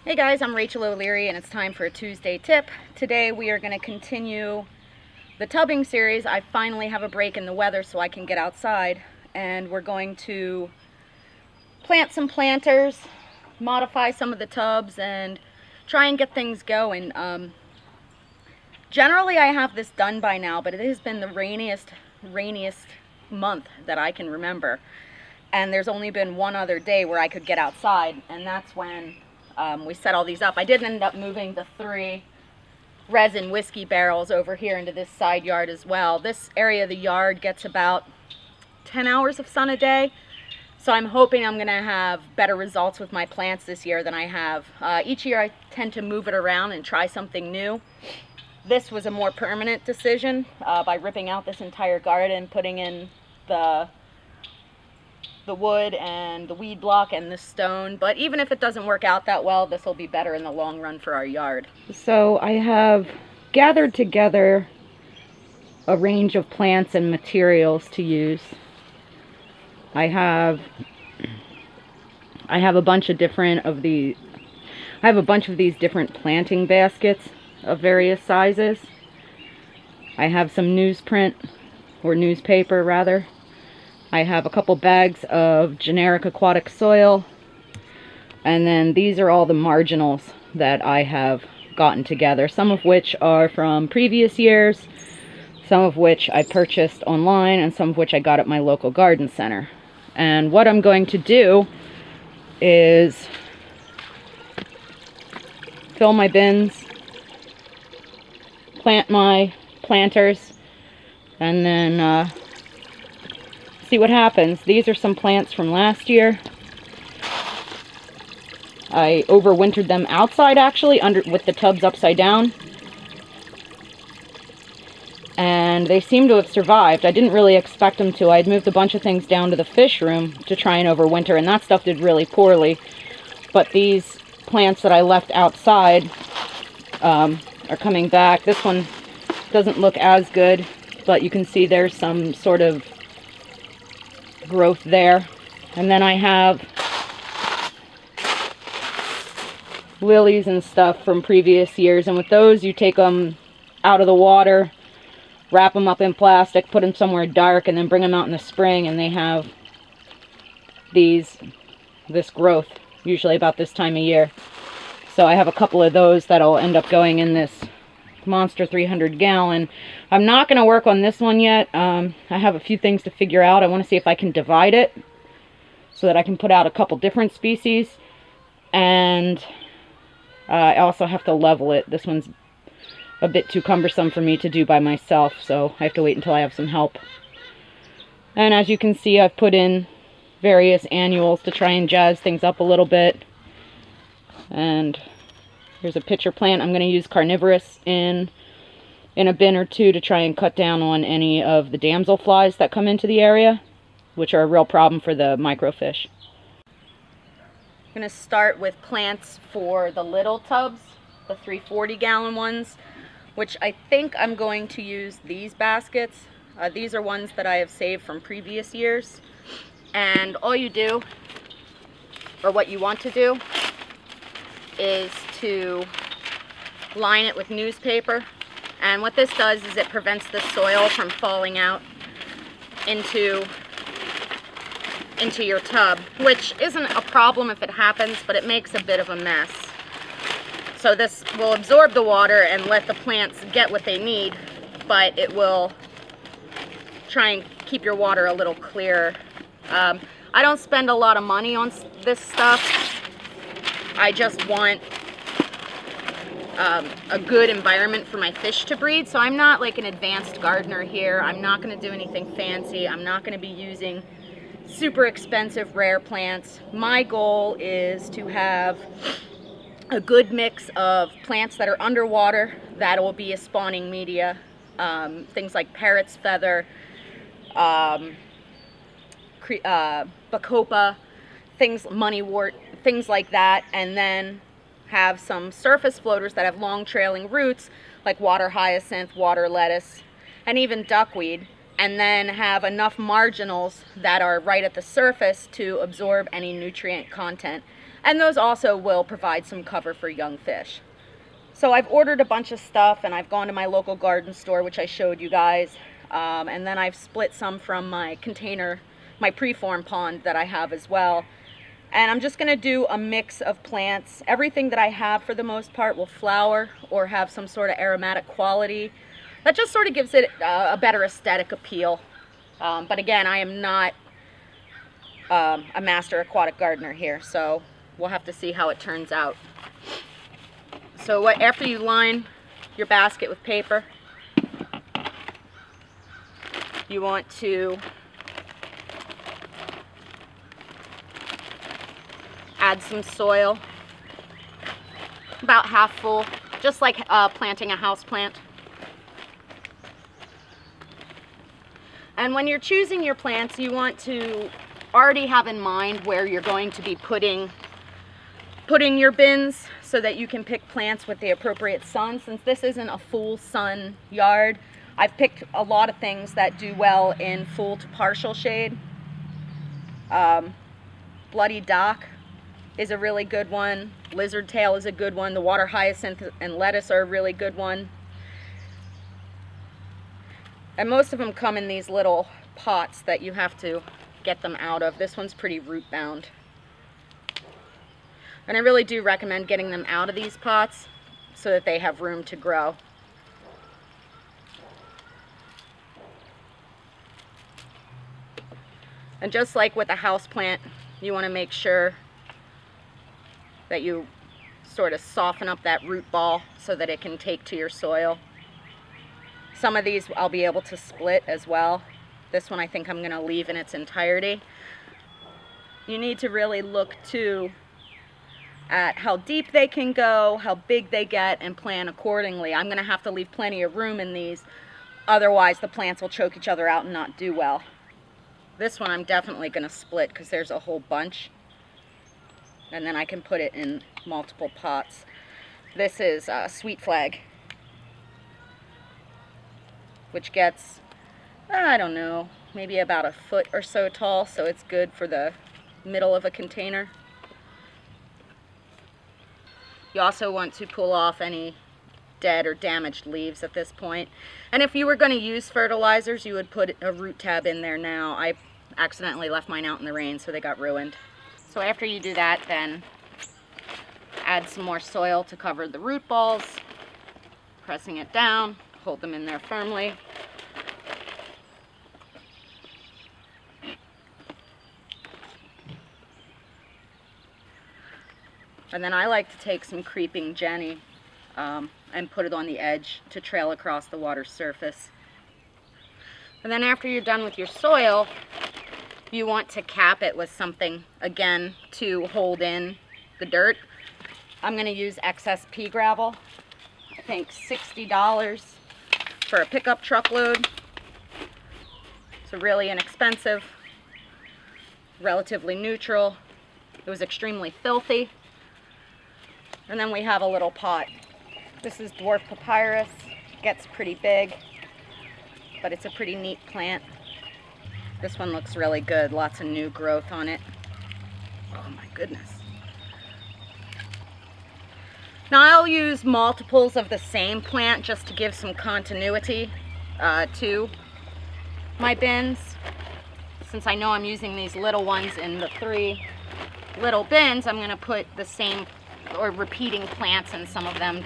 Hey guys, I'm Rachel O'Leary and it's time for a Tuesday tip. Today we are going to continue the tubbing series. I finally have a break in the weather so I can get outside, and we're going to plant some planters, modify some of the tubs, and try and get things going. Generally I have this done by now, but it has been the rainiest month that I can remember, and there's only been one other day where I could get outside, and that's when we set all these up. I did end up moving the 3 resin whiskey barrels over here into this side yard as well. This area of the yard gets about 10 hours of sun a day, so I'm hoping I'm going to have better results with my plants this year than I have. Each year I tend to move it around and try something new. This was a more permanent decision by ripping out this entire garden, putting in the wood and the weed block and the stone. But even if it doesn't work out that well, this will be better in the long run for our yard. So I have gathered together a range of plants and materials to use. I have a bunch of these different planting baskets of various sizes. I have some newsprint, or newspaper rather. I have a couple bags of generic aquatic soil, and then these are all the marginals that I have gotten together, some of which are from previous years, some of which I purchased online, and some of which I got at my local garden center. And what I'm going to do is fill my bins, plant my planters, and then see what happens. These are some plants from last year. I overwintered them outside, actually, with the tubs upside down, and they seem to have survived. I didn't really expect them to. I had moved a bunch of things down to the fish room to try and overwinter, and that stuff did really poorly. But these plants that I left outside are coming back. This one doesn't look as good, but you can see there's some sort of growth there. And then I have lilies and stuff from previous years, and with those you take them out of the water, wrap them up in plastic, put them somewhere dark, and then bring them out in the spring, and they have this growth usually about this time of year. So I have a couple of those that'll end up going in this monster 300 gallon. I'm not going to work on this one yet. I have a few things to figure out. I want to see if I can divide it so that I can put out a couple different species, and I also have to level it. This one's a bit too cumbersome for me to do by myself, so I have to wait until I have some help. And as you can see, I've put in various annuals to try and jazz things up a little bit. And here's a pitcher plant. I'm going to use carnivorous in a bin or two to try and cut down on any of the damselflies that come into the area, which are a real problem for the microfish. I'm going to start with plants for the little tubs, the 340 gallon ones, which I think I'm going to use these baskets. These are ones that I have saved from previous years. And all you do, or what you want to do, is to line it with newspaper. And what this does is it prevents the soil from falling out into your tub, which isn't a problem if it happens, but it makes a bit of a mess. So this will absorb the water and let the plants get what they need, but it will try and keep your water a little clearer. I don't spend a lot of money on this stuff. I just want a good environment for my fish to breed. So I'm not like an advanced gardener here. I'm not going to do anything fancy. I'm not going to be using super expensive rare plants. My goal is to have a good mix of plants that are underwater that will be a spawning media. Things like parrot's feather, bacopa, moneywort, things like that, and then have some surface floaters that have long trailing roots like water hyacinth, water lettuce, and even duckweed, and then have enough marginals that are right at the surface to absorb any nutrient content. And those also will provide some cover for young fish. So I've ordered a bunch of stuff, and I've gone to my local garden store, which I showed you guys. And then I've split some from my container, my preform pond that I have as well. And I'm just going to do a mix of plants. Everything that I have for the most part will flower or have some sort of aromatic quality. That just sort of gives it a better aesthetic appeal. But again, I am not a master aquatic gardener here, so we'll have to see how it turns out. So after you line your basket with paper, you want to add some soil, about half full, just like planting a house plant. And when you're choosing your plants, you want to already have in mind where you're going to be putting your bins so that you can pick plants with the appropriate sun. Since this isn't a full sun yard, I've picked a lot of things that do well in full to partial shade. Bloody dock is a really good one. Lizard tail is a good one. The water hyacinth and lettuce are a really good one. And most of them come in these little pots that you have to get them out of. This one's pretty root bound. And I really do recommend getting them out of these pots so that they have room to grow. And just like with a house plant, you want to make sure that you sort of soften up that root ball so that it can take to your soil. Some of these I'll be able to split as well. This one I think I'm going to leave in its entirety. You need to really look too at how deep they can go, how big they get, and plan accordingly. I'm going to have to leave plenty of room in these, otherwise the plants will choke each other out and not do well. This one I'm definitely going to split because there's a whole bunch, and then I can put it in multiple pots. This is Sweetflag, which gets, I don't know, maybe about a foot or so tall, so it's good for the middle of a container. You also want to pull off any dead or damaged leaves at this point. And if you were going to use fertilizers, you would put a root tab in there now. I accidentally left mine out in the rain, so they got ruined. So after you do that, then add some more soil to cover the root balls, pressing it down, hold them in there firmly. And then I like to take some creeping Jenny and put it on the edge to trail across the water's surface. And then after you're done with your soil, you want to cap it with something, again, to hold in the dirt. I'm going to use excess pea gravel. I think $60 for a pickup truckload. So really inexpensive, relatively neutral. It was extremely filthy. And then we have a little pot. This is Dwarf papyrus. It gets pretty big, but it's a pretty neat plant. This one looks really good. Lots of new growth on it. Oh my goodness. Now I'll use multiples of the same plant just to give some continuity to my bins. Since I know I'm using these little ones in the 3 little bins, I'm going to put the same or repeating plants in some of them.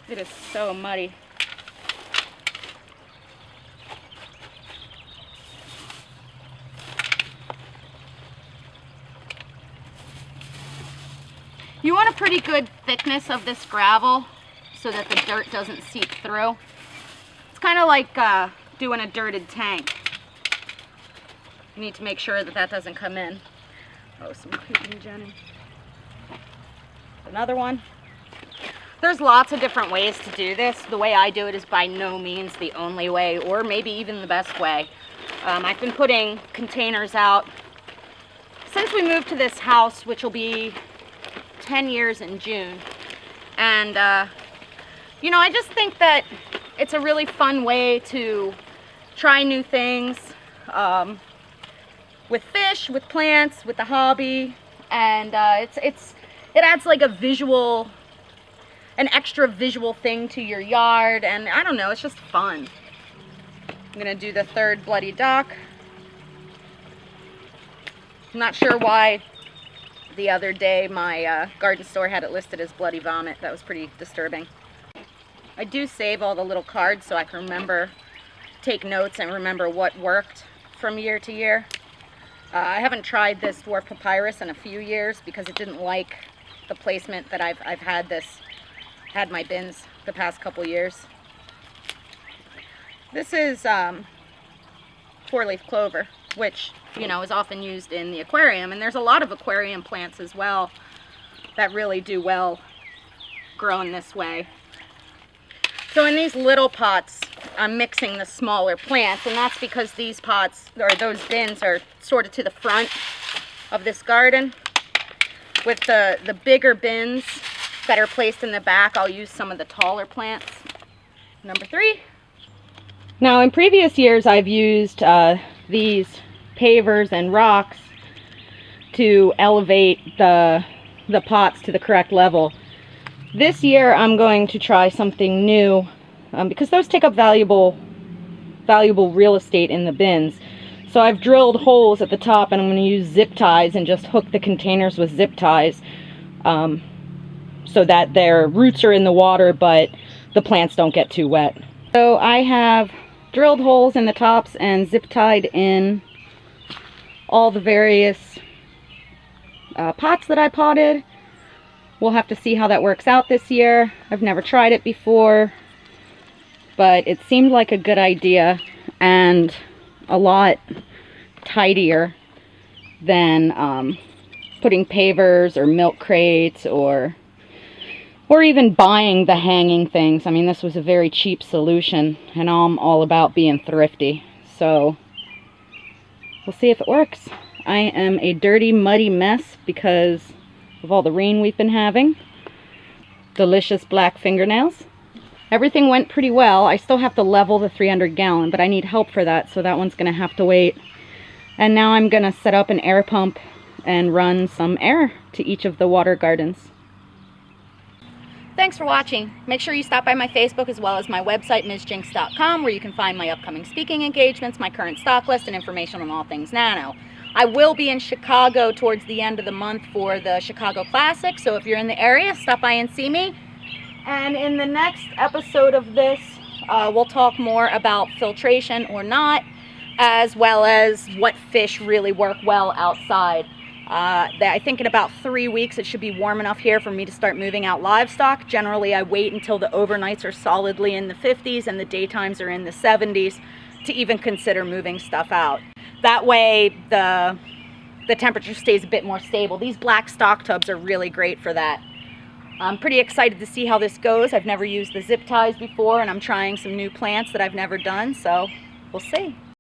It is so muddy. You want a pretty good thickness of this gravel so that the dirt doesn't seep through. It's kind of like doing a dirted tank. You need to make sure that that doesn't come in. Oh, some creeping Jenny. Another one. There's lots of different ways to do this. The way I do it is by no means the only way, or maybe even the best way. I've been putting containers out since we moved to this house, which will be 10 years in June. And, you know, I just think that it's a really fun way to try new things. with fish, with plants, with the hobby, and it adds like a visual, an extra visual thing to your yard, and I don't know, it's just fun. I'm gonna do the third bloody dock. I'm not sure why the other day my garden store had it listed as bloody vomit. That was pretty disturbing. I do save all the little cards so I can remember, take notes and remember what worked from year to year. I haven't tried this dwarf papyrus in a few years because it didn't like the placement that I've had my bins the past couple years. This is four-leaf clover, which, you know, is often used in the aquarium, and there's a lot of aquarium plants as well that really do well grown this way. So in these little pots, I'm mixing the smaller plants, and that's because these pots, or those bins, are sort of to the front of this garden. With the bigger bins that are placed in the back, I'll use some of the taller plants. Number 3. Now in previous years I've used these pavers and rocks to elevate the pots to the correct level. This year I'm going to try something new because those take up valuable real estate in the bins. So I've drilled holes at the top, and I'm going to use zip ties and just hook the containers with zip ties so that their roots are in the water but the plants don't get too wet. So I have drilled holes in the tops and zip tied in all the various pots that I potted. We'll have to see how that works out this year. I've never tried it before, but it seemed like a good idea and a lot tidier than putting pavers or milk crates or even buying the hanging things. I mean, this was a very cheap solution, and I'm all about being thrifty, so we'll see if it works. I am a dirty, muddy mess because of all the rain we've been having. Delicious black fingernails. Everything went pretty well. I still have to level the 300 gallon, but I need help for that, so that one's gonna have to wait. And now I'm gonna set up an air pump and run some air to each of the water gardens. Thanks for watching. Make sure you stop by my Facebook as well as my website, MsJinx.com, where you can find my upcoming speaking engagements, my current stock list, and information on all things nano. I will be in Chicago towards the end of the month for the Chicago Classic, so if you're in the area, stop by and see me. And in the next episode of this, we'll talk more about filtration or not, as well as what fish really work well outside. I think in about 3 weeks it should be warm enough here for me to start moving out livestock. Generally I wait until the overnights are solidly in the 50s and the daytimes are in the 70s to even consider moving stuff out. That way the temperature stays a bit more stable. These black stock tubs are really great for that. I'm pretty excited to see how this goes. I've never used the zip ties before, and I'm trying some new plants that I've never done, so we'll see.